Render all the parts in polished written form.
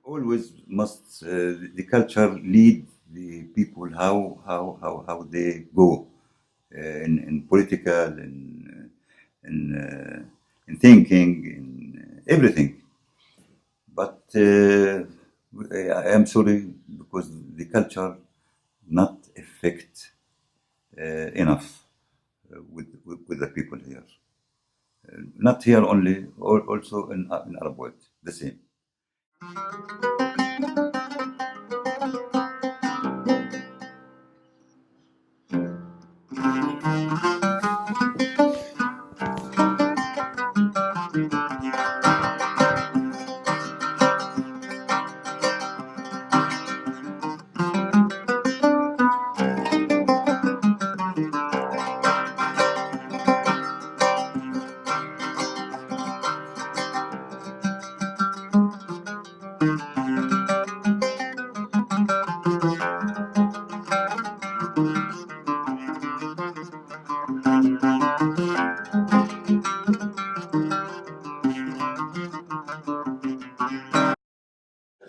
Always must the culture lead the people how they go in political in thinking in everything. But I am sorry because the culture not affect enough with the people here. Not here only, also in Arab world, the same.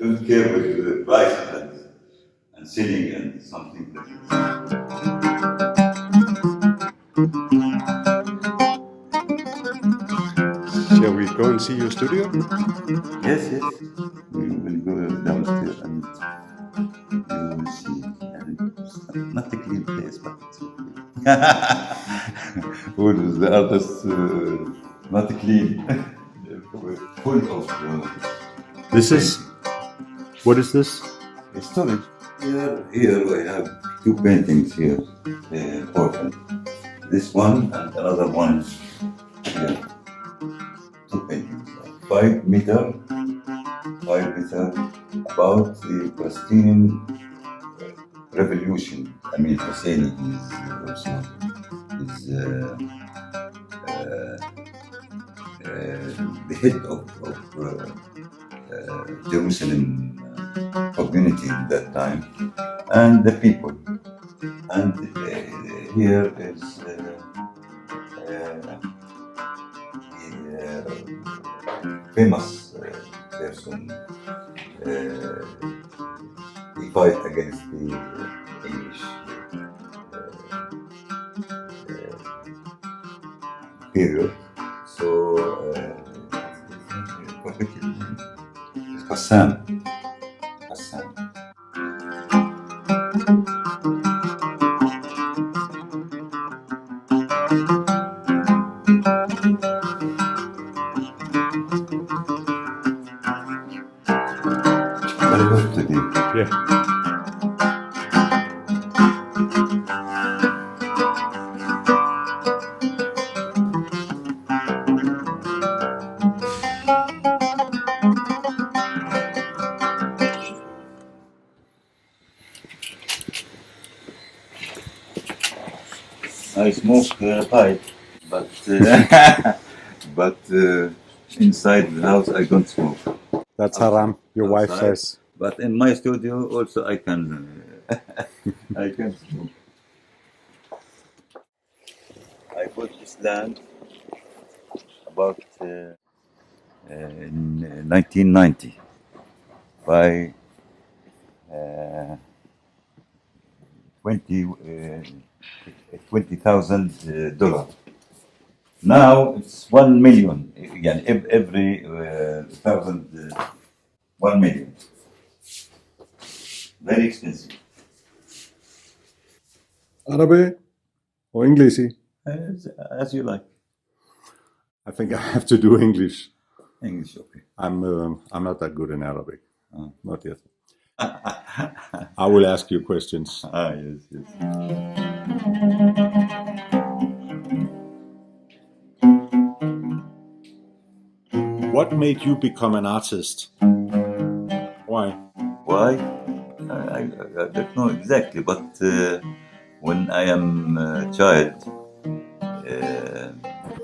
I don't care with the prices and selling and something like this. Shall we go and see your studio? Yes, yes. We will go downstairs and you will see. And it's not a clean place, but it's okay. All the others not clean. Full of This is, what is this? storage. Here we have two paintings here, orphan. This one and another one here. Two paintings. 5 meter, 5 meter about the Palestinian revolution. I mean, Husseini is also the head of Jerusalem community at that time, and the people. And here is famous person. He fight against the English period. So Hassan. Very good today. Yeah. I smoke pipe, but but inside the house I don't smoke. That's haram, your wife Outside. says. But in my studio also I can I can smoke. I bought this land about in 1990 by 20,000 dollars. Now it's 1 million. Again, every thousand, 1 million. Very expensive. Arabic or English? As you like. I think I have to do English. English, okay. I'm not that good in Arabic. Not yet. I will ask you questions. Yes, yes. What made you become an artist? Why? Why? I don't know exactly, but when I am a child,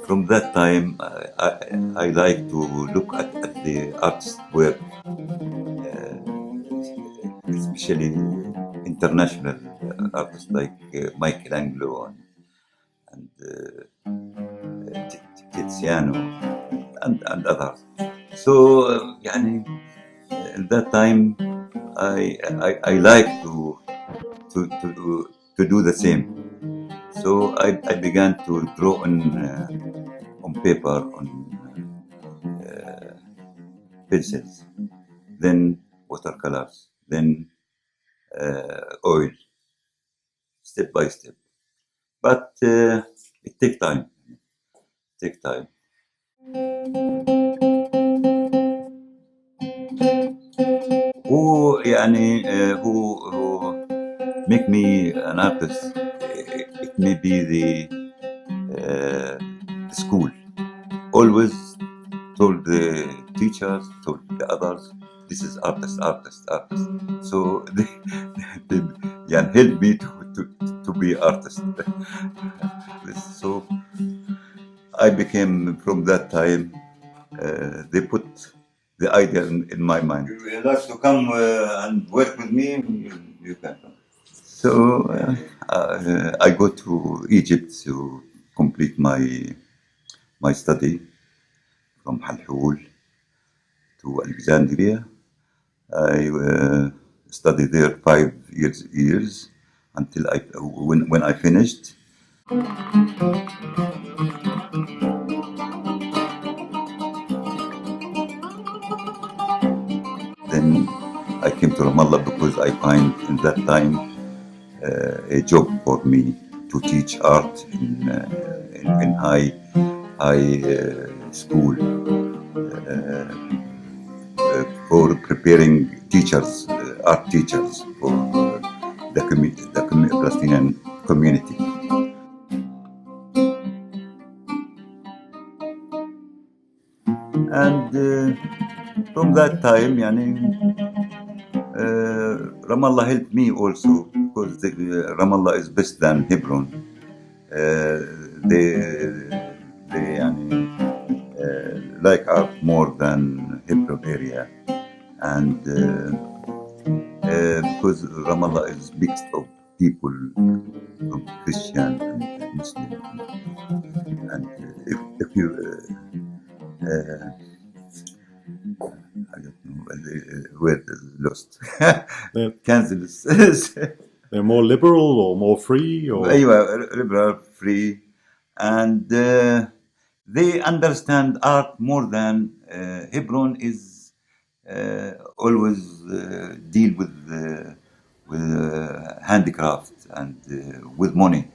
from that time, I like to look at the artist's work, especially international artists like Michelangelo and Tiziano, and others. So, at that time, I like to, to, to do the same. So I began to draw on paper, on pencils, then watercolors, then oil, step by step. But it takes time. Take time. who make me an artist? It may be the school. Always told the teachers, told the others, this is artist, artist, artist. So they helped me to be artist. So I became, from that time, they put the idea in my mind. If you like to come and work with me, you can come. So I go to Egypt to complete my study from Halhul to Alexandria. I studied there 5 years until when I finished. Then I came to Ramallah because I find in that time a job for me to teach art in high school for preparing teachers, art teachers for the Palestinian community. And from that time, Ramallah helped me also, because Ramallah is best than Hebron. They like art more than Hebron area, and because Ramallah is mixed of people from Christian and Muslim, and if you I don't know where lost. Kansas. They're more liberal or more free, or liberal, free, and they understand art more than Hebron is always deal with handicraft and with money.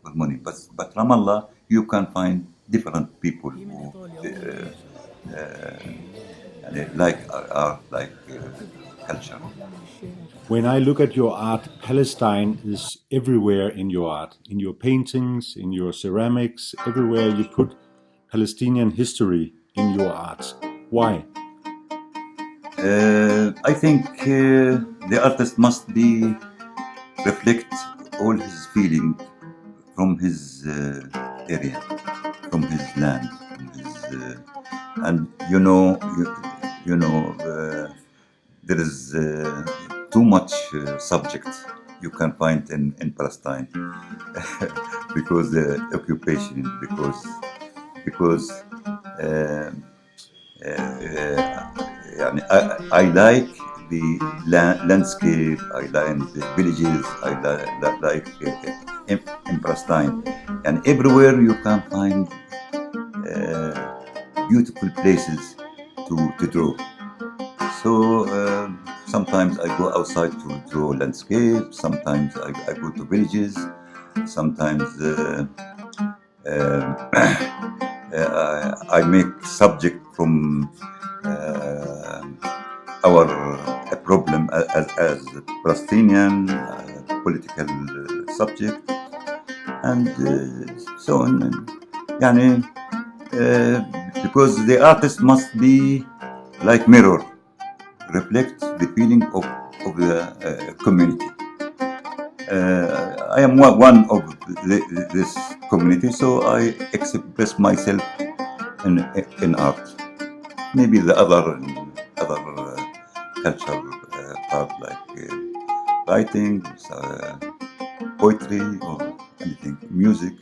But Ramallah, you can find different people who like art, like culture. when I look at your art, Palestine is everywhere in your art, in your paintings, in your ceramics, everywhere you put Palestinian history in your art. Why? I think the artist must be reflect all his feeling from his area, from his land, from his, and there is too much subject you can find in Palestine because the occupation, because uh, I like the landscape, I like the villages, I like in Palestine, and everywhere you can find beautiful places to draw. So sometimes I go outside to draw landscape, sometimes I go to villages, sometimes I make subject from our problem as Palestinian political subject, and so on. Because the artist must be like mirror, reflect the feeling of the community. I am one of this community, so I express myself in art. Maybe the other culture part, like writing, poetry, or anything, music.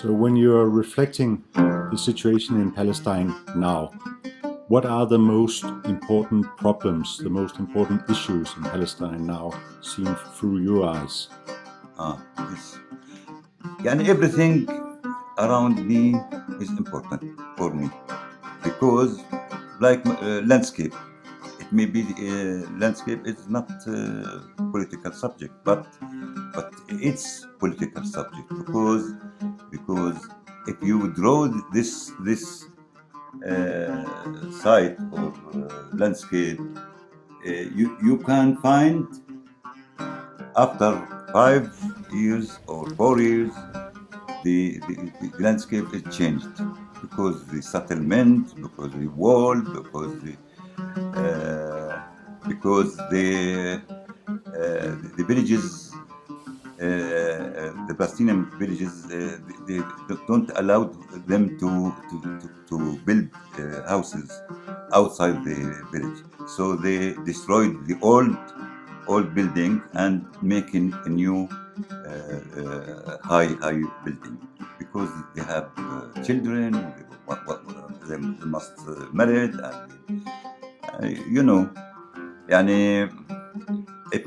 So when you're reflecting the situation in Palestine now, what are the most important problems, the most important issues in Palestine now, seen through your eyes? Yes. يعني everything around me is important for me because, like landscape, it may be landscape is not political subject, but it's political subject because if you draw this site or landscape, you can find after 5 years or 4 years the landscape is changed because the settlement, because the wall, uh, because the villages, the Palestinian villages, they don't allow them to build houses outside the village. So they destroyed the old building and making a new high building because they have children. They must married and you know. يعني if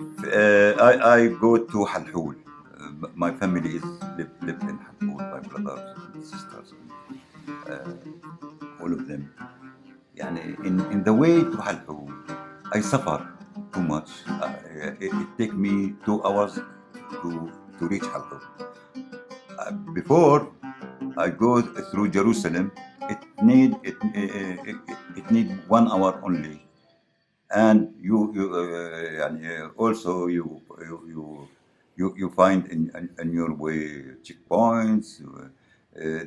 I go to Halhul, my family is live in Halhul, my brothers and sisters, all of them. يعني in the way to Halhul, I suffer too much. It take me 2 hours to reach Halhul. Before I go through Jerusalem, it need 1 hour only. And يعني also you find in your way checkpoints,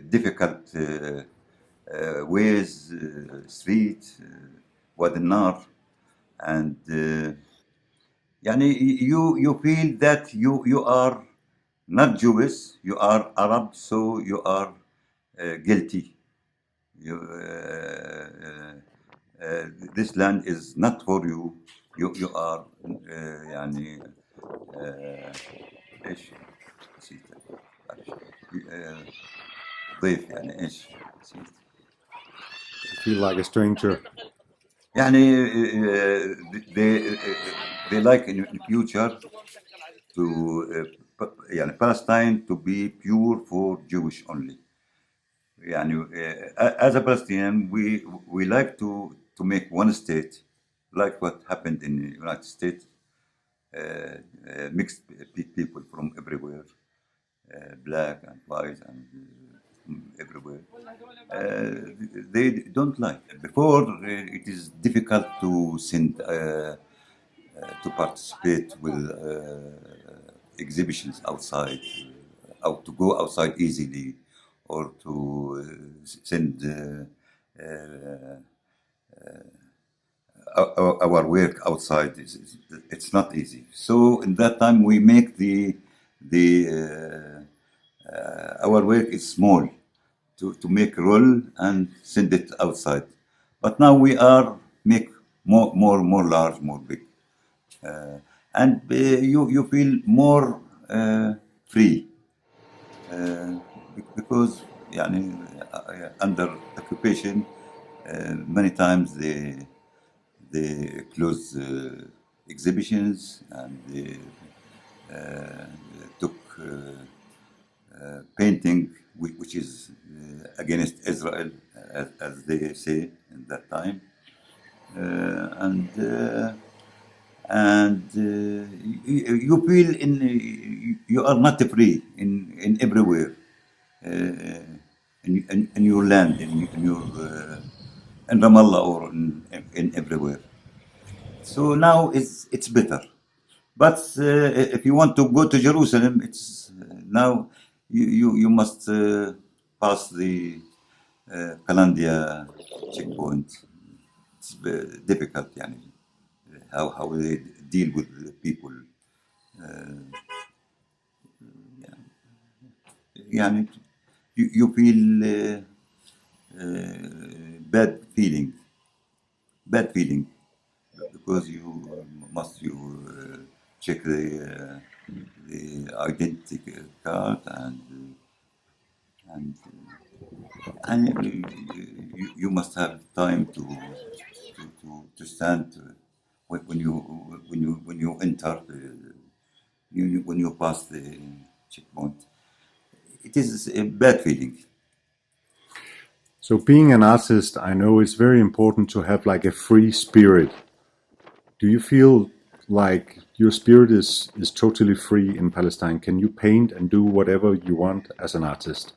difficult ways, street, وادي النار, and يعني you feel that you are not Jewish, you are Arab, so you are guilty. You, this land is not for you. You are يعني ايش نسيت معلش. ضيف يعني ايش نسيت You feel like a stranger. يعني they like in the future to يعني Palestine to be pure for Jewish only. يعني as a Palestinian we like to make one state like what happened in the United States, mixed people from everywhere, black and white and from everywhere. They don't like. Before it is difficult to send to participate with exhibitions outside, out to go outside easily, or to send our work outside. It's not easy. So in that time we make the our work is small to make roll and send it outside. But now we are make more large, more big, and you feel more free because يعني under occupation many times they close exhibitions and they took painting which is against Israel, as they say in that time, and you feel you are not free in everywhere, in your land, in your in Ramallah or in everywhere. So now it's better. But if you want to go to Jerusalem, it's now you must pass the Kalandia checkpoint. It's difficult, يعني, how they deal with the people. يعني you feel bad feeling because you must check the identity card and you must have time to stand when you enter when you pass the checkpoint. It is a bad feeling. So being an artist, I know it's very important to have like a free spirit. Do you feel like your spirit is totally free in Palestine? Can you paint and do whatever you want as an artist?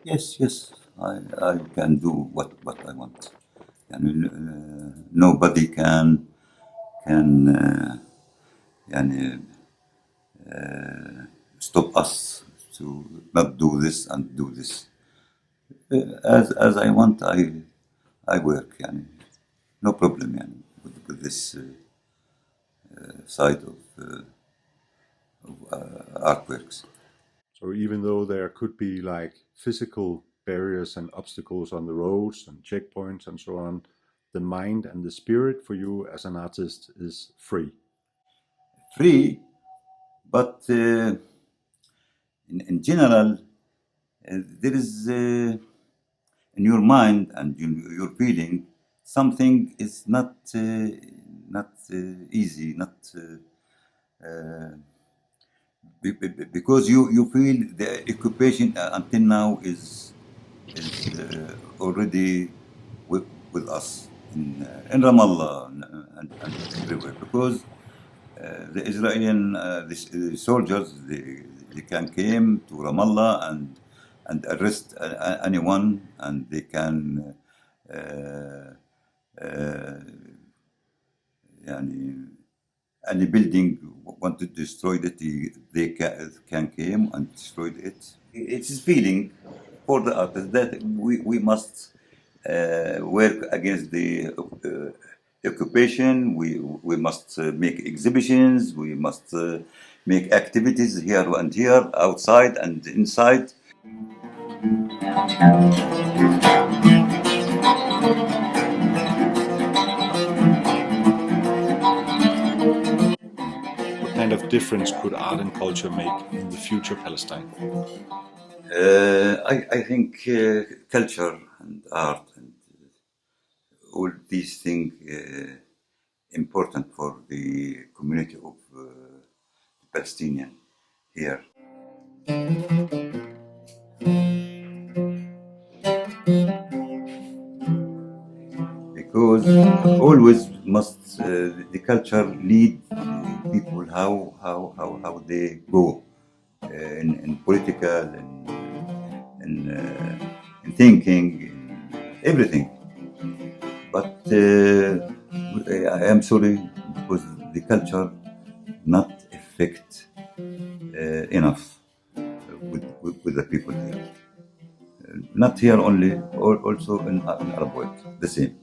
Yes, yes, I can do what I want. And nobody can يعني, stop us to not do this and do this. As I want, I work. يعني, no problem يعني, with this side of artworks. So even though there could be like physical barriers and obstacles on the roads and checkpoints and so on, the mind and the spirit for you as an artist is free. Free, but in general, there is in your mind and your feeling something is not easy, not because you feel the occupation until now is already with us in Ramallah and everywhere because the Israeli the soldiers they can came to Ramallah and arrest anyone and they can يعني any building want to destroy it they can came and destroyed it. It is feeling for the artist that we must work against the occupation. We must make exhibitions. We must make activities here and here, outside and inside. What kind of difference could art and culture make in the future Palestine? I think culture and art and all these things important for the community of Palestinian here. Because always must the culture lead people how they go in political in thinking in everything. But I am sorry because the culture not affect enough with the people here. Not here only, also in Arab world, the same.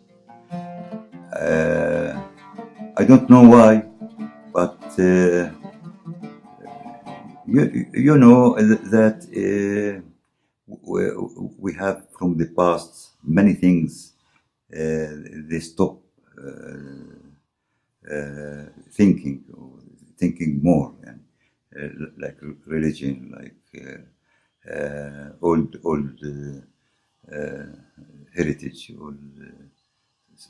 I don't know why, but you know that we have from the past many things they stop thinking more, like religion, like old heritage, old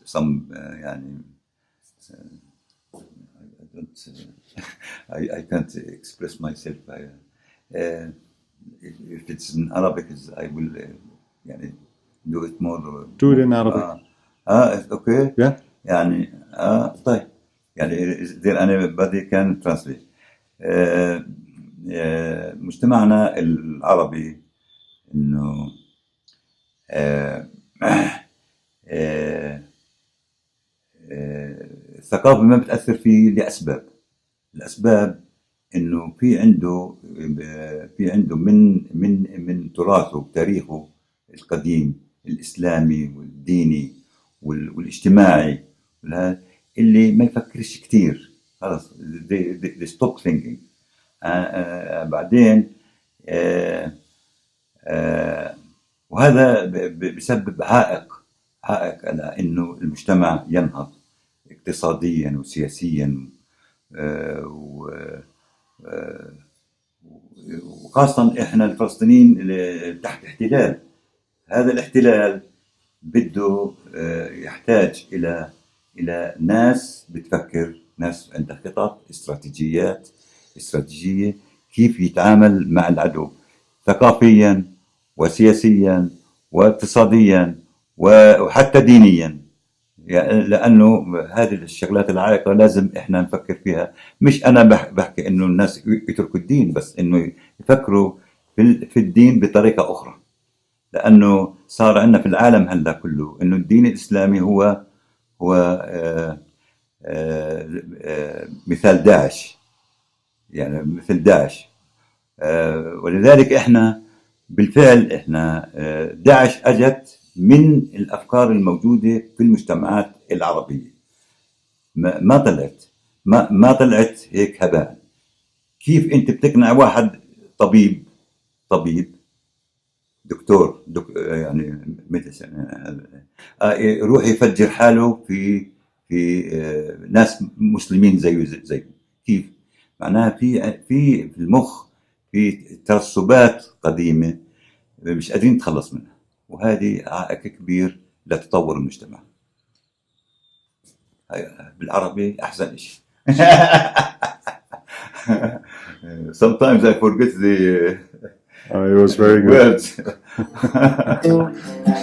some يعني I don't I can't express myself. If it's in Arabic, I will يعني do it more. Do it in Arabic. Okay. Yeah. يعني طيب يعني is there anybody can translate. مجتمعنا العربي إنه الثقافة ما بتأثر فيه لأسباب. الأسباب إنه في عنده من تراثه وتاريخه القديم الإسلامي والديني والاجتماعي اللي ما يفكرش كتير خلاص they stop thinking. بعدين وهذا بسبب عائق على إنه المجتمع ينهض اقتصاديا وسياسيا وخاصة إحنا الفلسطينيين اللي تحت احتلال. هذا الاحتلال بده يحتاج إلى ناس بتفكر، ناس عندها خطط، استراتيجية كيف يتعامل مع العدو ثقافيا وسياسيا واقتصاديا وحتى دينيا. يعني لأنه هذه الشغلات العائقة لازم إحنا نفكر فيها. مش أنا بحكي إنه الناس يتركوا الدين، بس إنه يفكروا في الدين بطريقة أخرى. لأنه صار عندنا في العالم هلا كله إنه الدين الإسلامي هو مثال داعش، يعني مثل داعش. ولذلك إحنا بالفعل إحنا داعش أجت من الأفكار الموجودة في المجتمعات العربية، ما طلعت هيك هباء. كيف أنت بتقنع واحد طبيب دكتور يعني يروح يفجر حاله في ناس مسلمين زيه؟ كيف؟ معناها في المخ في ترسبات قديمة مش قادرين نتخلص منها، وهذه عائق كبير لتطور المجتمع. بالعربي أحسن شيء. Sometimes I forget the It was very good. words.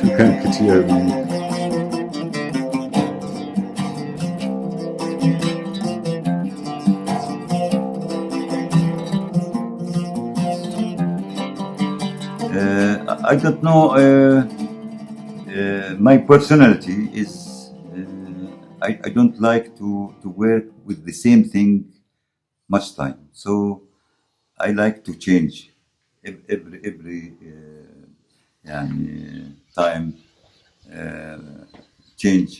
شكرا كتير. I don't know. My personality is I don't like to work with the same thing much time. So I like to change every يعني time, change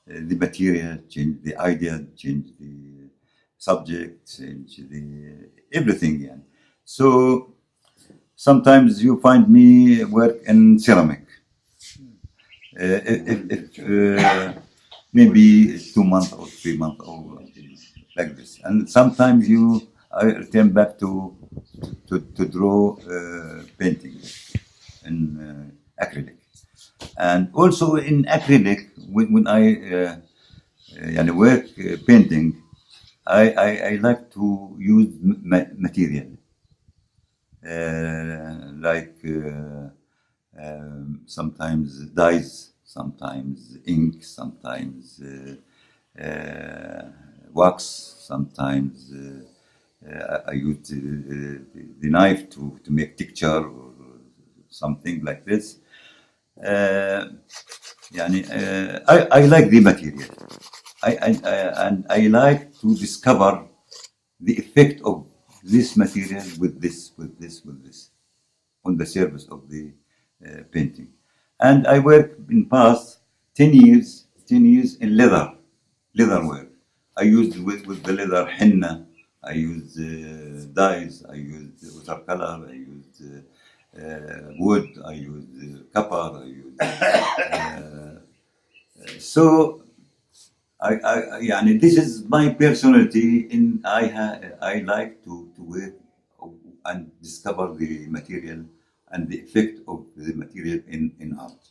the material, change the idea, change the subject, change the everything. يعني. So sometimes you find me work in ceramic. Maybe 2 months or 3 months or like this, and sometimes I return back to draw painting in acrylic, and also in acrylic when I work painting, I like to use material like sometimes dyes, sometimes ink, sometimes wax, sometimes I use the knife to make texture or something like this. I like the material. And I like to discover the effect of this material with this on the surface of the painting. And I work in past 10 years in leather work. I used with the leather henna, I used dyes, I used watercolor, I used wood, I used copper, I used so this is my personality. I like to work and discover the material and the effect of the material in art.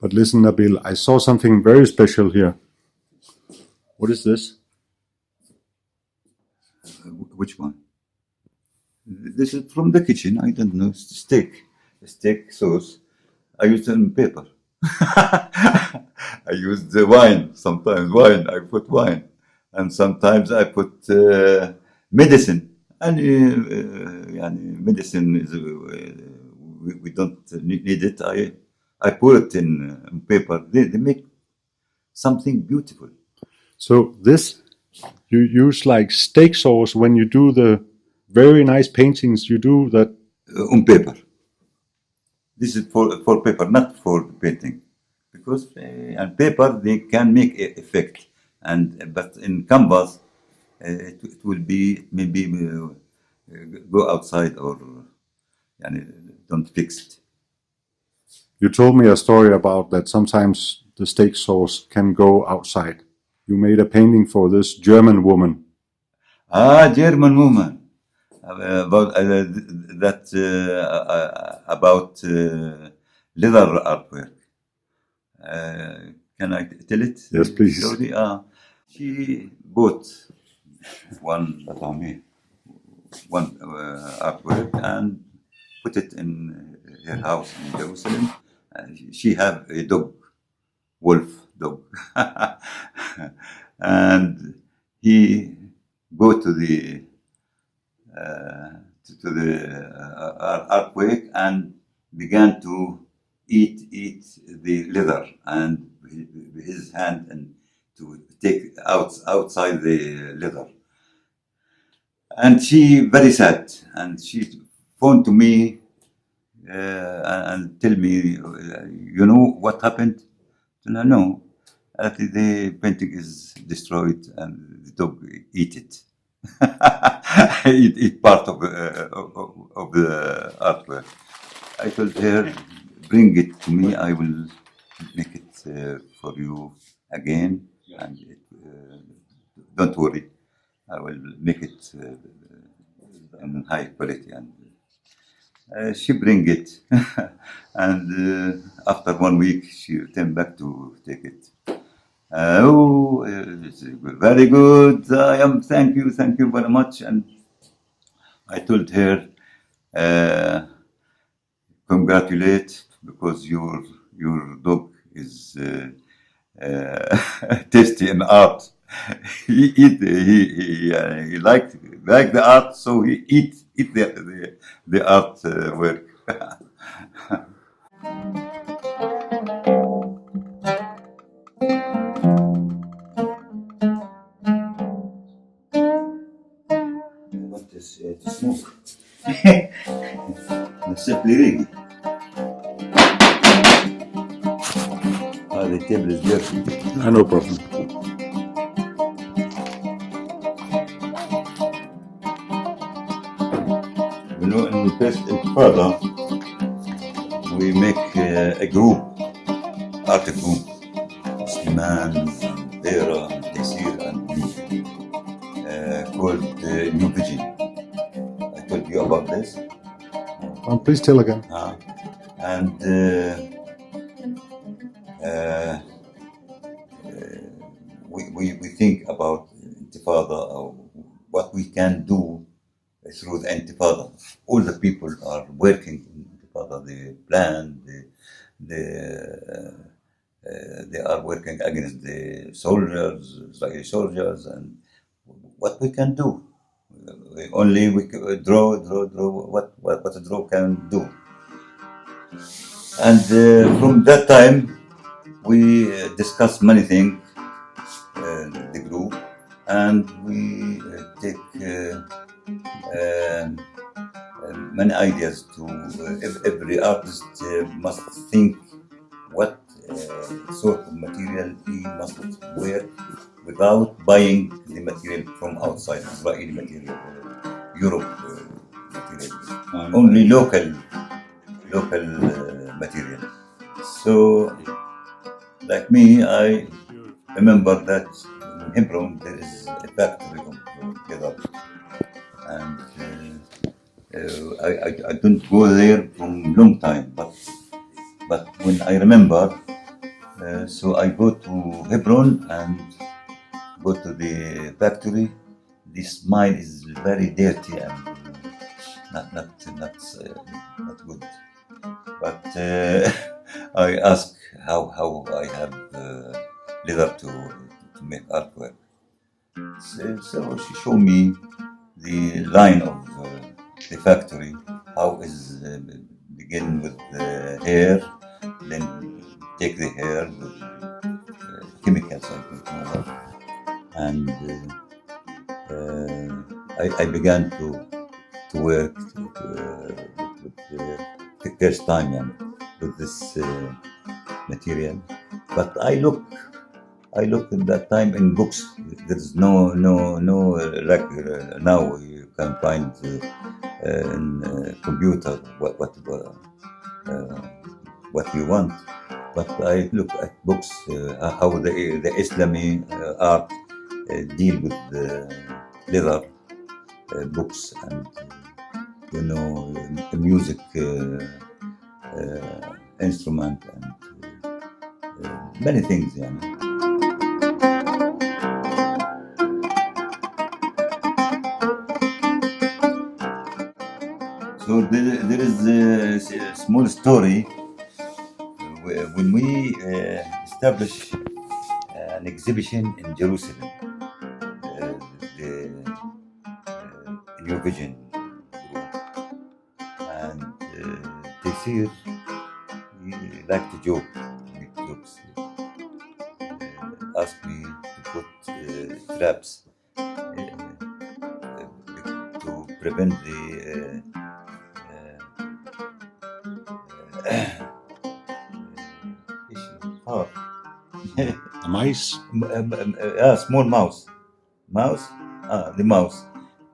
But listen, Nabil, I saw something very special here. What is this? Which one? This is from the kitchen. I don't know. Steak sauce. I used it on paper. I used the wine. Sometimes I put wine, and sometimes I put medicine. And medicine is we don't need it. I put it in paper. They make something beautiful. So this you use like steak sauce when you do the very nice paintings. You do that on paper. This is for paper, not for painting, because on paper they can make effect, but in canvas it will be maybe go outside or don't fix it. You told me a story about that sometimes the steak sauce can go outside. You made a painting for this German woman. German woman. about leather artwork. Can I tell it? Yes, please. Slowly. She bought one artwork and put it in her house in Jerusalem. She have a dog, wolf dog, and he go to the artwork and began to eat the leather and his hand and to take outside the leather. And she very sad, and she phoned to me and tell me, you know what happened? I no, the painting is destroyed and the dog eat it. Eat part of the artwork. I told her, bring it to me. I will make it for you again, and don't worry. I will make it in high quality. And she bring it, and after 1 week, she returned back to take it. It's very good. Thank you very much. And I told her, congratulate, because your dog is tasty in art. He liked the art, so he eat the art work. What is to smoke? Simply ready. The table is dirty. No problem. You know, in the first Intifada, we make a group, art group, Sliman, Dera, Tessir, and me, called New Vision. I told you about this. Please tell again. And we think about Intifada, what we can do through the Intifada. All the people are working in Intifada. They plan, they are working against the soldiers, Israeli soldiers, and what we can do. Only we draw what a draw can do. And from that time, we discuss many things, the group, and we take many ideas to every artist must think what sort of material he must wear without buying the material from outside, Israeli material, Europe material, only local material. So, like me, I remember that in Hebron there is a factory of leather, and I don't go there from long time, but when I remember, so I go to Hebron and go to the factory. The smile is very dirty and not good. But I ask how I have leather to make artwork. So she showed me the line of the factory, how is begin with the hair, then take the hair with chemicals, I think, and I began to work with the first time with this material. But I look at that time in books. There's no like now you can find in computer what you want. But I look at books how the Islamic art deal with the leather, books and music instrument and many things. So there is a small story when we established an exhibition in Jerusalem, the New Vision group, and Tafsir, he liked to joke, make jokes, asked me to put traps to prevent the oh, A mice? small mouse. Mouse? The mouse.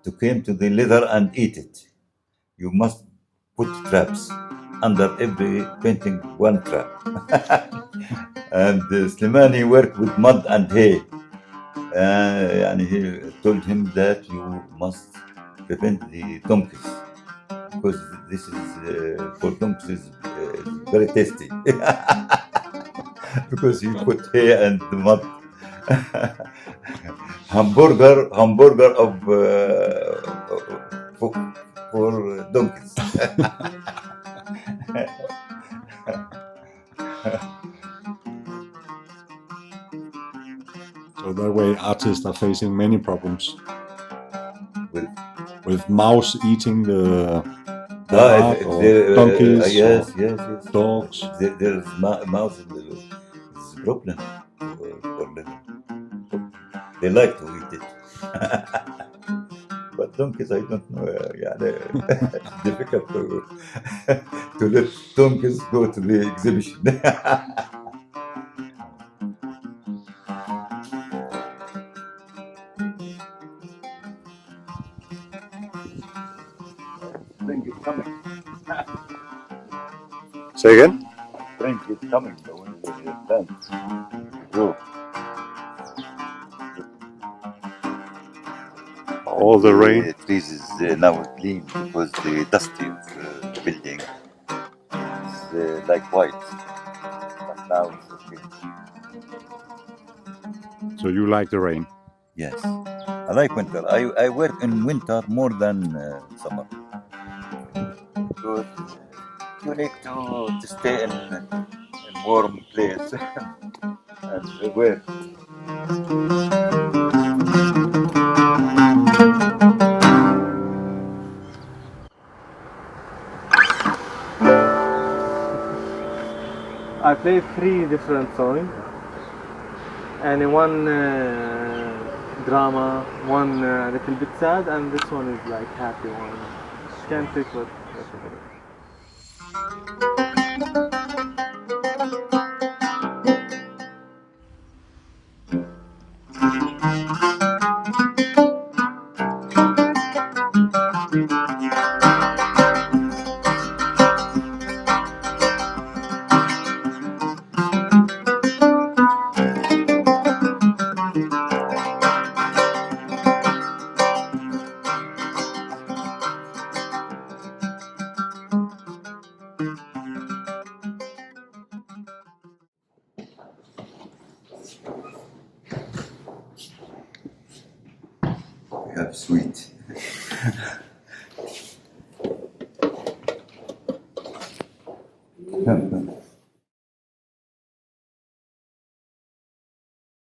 To come to the leather and eat it. You must put traps. Under every painting, one trap. And Slimani worked with mud and hay. And he told him that you must prevent the donkeys. Because this is, for donkeys, very tasty. Because you put hay and the mud. hamburger of for donkeys. So that way artists are facing many problems. With With mouse eating the if art, or there, donkeys, yes, or dogs. There's mouse in the it's a problem for living. They like to eat it. But donkeys, I don't know. It's difficult to let donkeys go to the exhibition. Spring is coming. Say again? Spring is coming. So when the plants grow. All the rain. The trees is now clean because the dusty of the building is like white. But now it's okay. So you like the rain? Yes. I like winter. I work in winter more than summer. Because you need to stay in warm place and work. I played 3 different songs, and in one drama, one little bit sad, and this one is like happy one. Can't pick what. We have sweet. Come.